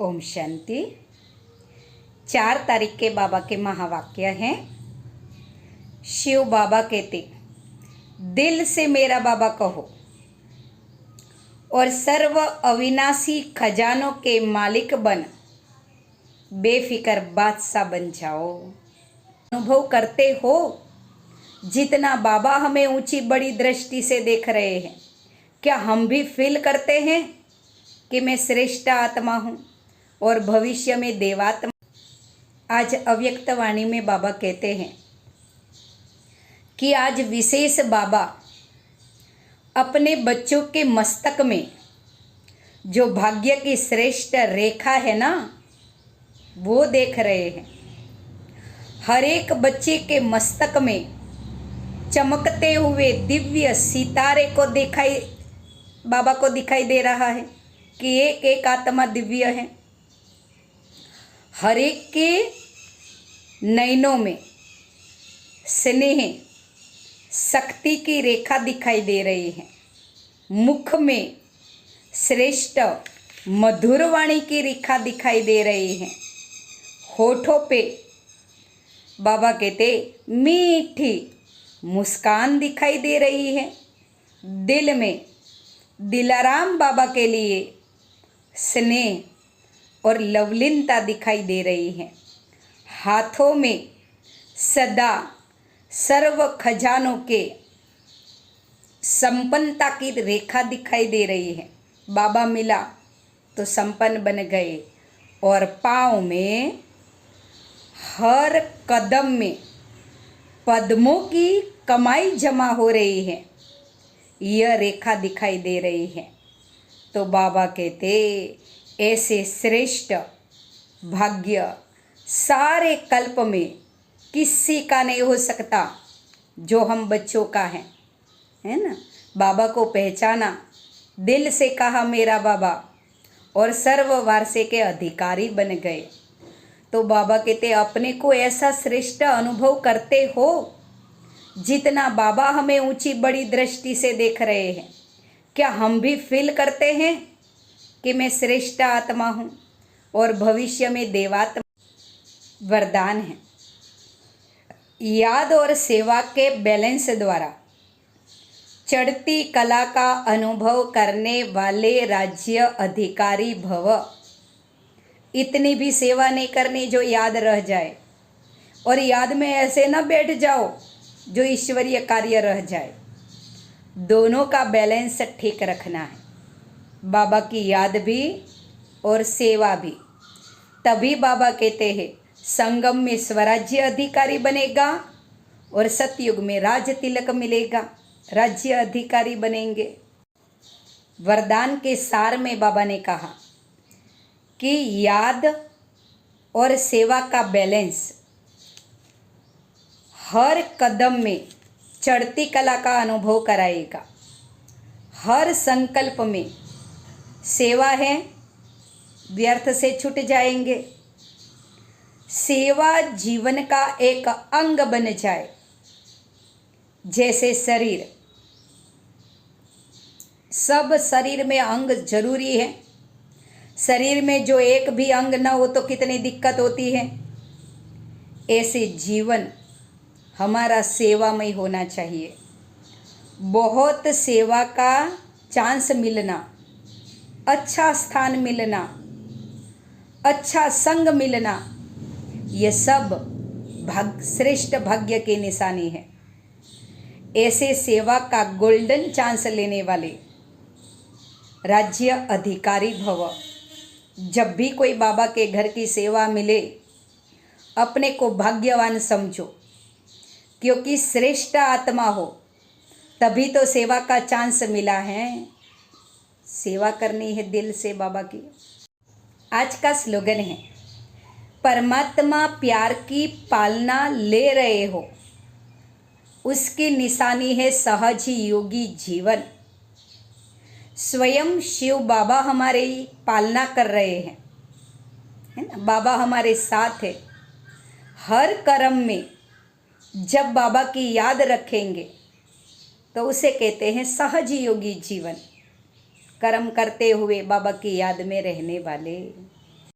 ओम शांति। 4 तारीख के बाबा के महावाक्य हैं। शिव बाबा कहते, दिल से मेरा बाबा कहो और सर्व अविनाशी खजानों के मालिक बन, बेफिक्र बादशाह बन जाओ। अनुभव करते हो जितना बाबा हमें ऊंची बड़ी दृष्टि से देख रहे हैं, क्या हम भी फील करते हैं कि मैं श्रेष्ठ आत्मा हूँ और भविष्य में देवात्मा। आज अव्यक्त वाणी में बाबा कहते हैं कि आज विशेष बाबा अपने बच्चों के मस्तक में जो भाग्य की श्रेष्ठ रेखा है ना, वो देख रहे हैं। हर एक बच्चे के मस्तक में चमकते हुए दिव्य सितारे को बाबा को दिखाई दे रहा है कि एक एक आत्मा दिव्य है। हर एक के नयनों में स्नेह शक्ति की रेखा दिखाई दे रही है। मुख में श्रेष्ठ मधुर वाणी की रेखा दिखाई दे रही है। होठों पे बाबा कहते मीठी मुस्कान दिखाई दे रही है। दिल में दिलाराम बाबा के लिए स्नेह और लवलीनता दिखाई दे रही है। हाथों में सदा सर्व खजानों के संपन्नता की रेखा दिखाई दे रही है। बाबा मिला तो संपन्न बन गए। और पाँव में हर कदम में पद्मों की कमाई जमा हो रही है, यह रेखा दिखाई दे रही है। तो बाबा कहते, ऐसे श्रेष्ठ भाग्य सारे कल्प में किसी का नहीं हो सकता जो हम बच्चों का है ना। बाबा को पहचाना, दिल से कहा मेरा बाबा, और सर्व वारसे के अधिकारी बन गए। तो बाबा कहते, अपने को ऐसा श्रेष्ठ अनुभव करते हो जितना बाबा हमें ऊंची बड़ी दृष्टि से देख रहे हैं। क्या हम भी फील करते हैं कि मैं श्रेष्ठ आत्मा हूँ और भविष्य में देवात्मा। वरदान है, याद और सेवा के बैलेंस द्वारा चढ़ती कला का अनुभव करने वाले राज्य अधिकारी भव। इतनी भी सेवा नहीं करनी जो याद रह जाए, और याद में ऐसे न बैठ जाओ जो ईश्वरीय कार्य रह जाए। दोनों का बैलेंस ठीक रखना है, बाबा की याद भी और सेवा भी। तभी बाबा कहते हैं संगम में स्वराज्य अधिकारी बनेगा और सतयुग में राज तिलक मिलेगा, राज्य अधिकारी बनेंगे। वरदान के सार में बाबा ने कहा कि याद और सेवा का बैलेंस हर कदम में चढ़ती कला का अनुभव कराएगा। हर संकल्प में सेवा है, व्यर्थ से छूट जाएंगे। सेवा जीवन का एक अंग बन जाए। जैसे शरीर, सब शरीर में अंग जरूरी है। शरीर में जो एक भी अंग ना हो तो कितनी दिक्कत होती है। ऐसे जीवन हमारा सेवामय होना चाहिए। बहुत सेवा का चांस मिलना, अच्छा स्थान मिलना, अच्छा संग मिलना, ये सब श्रेष्ठ भाग्य की निशानी है। ऐसे सेवा का गोल्डन चांस लेने वाले राज्य अधिकारी भव। जब भी कोई बाबा के घर की सेवा मिले, अपने को भाग्यवान समझो, क्योंकि श्रेष्ठ आत्मा हो तभी तो सेवा का चांस मिला है। सेवा करनी है दिल से बाबा की। आज का स्लोगन है, परमात्मा प्यार की पालना ले रहे हो, उसकी निशानी है सहज योगी जीवन। स्वयं शिव बाबा हमारी पालना कर रहे हैं, है ना। बाबा हमारे साथ है। हर कर्म में जब बाबा की याद रखेंगे तो उसे कहते हैं सहज योगी जीवन। कर्म करते हुए बाबा की याद में रहने वाले।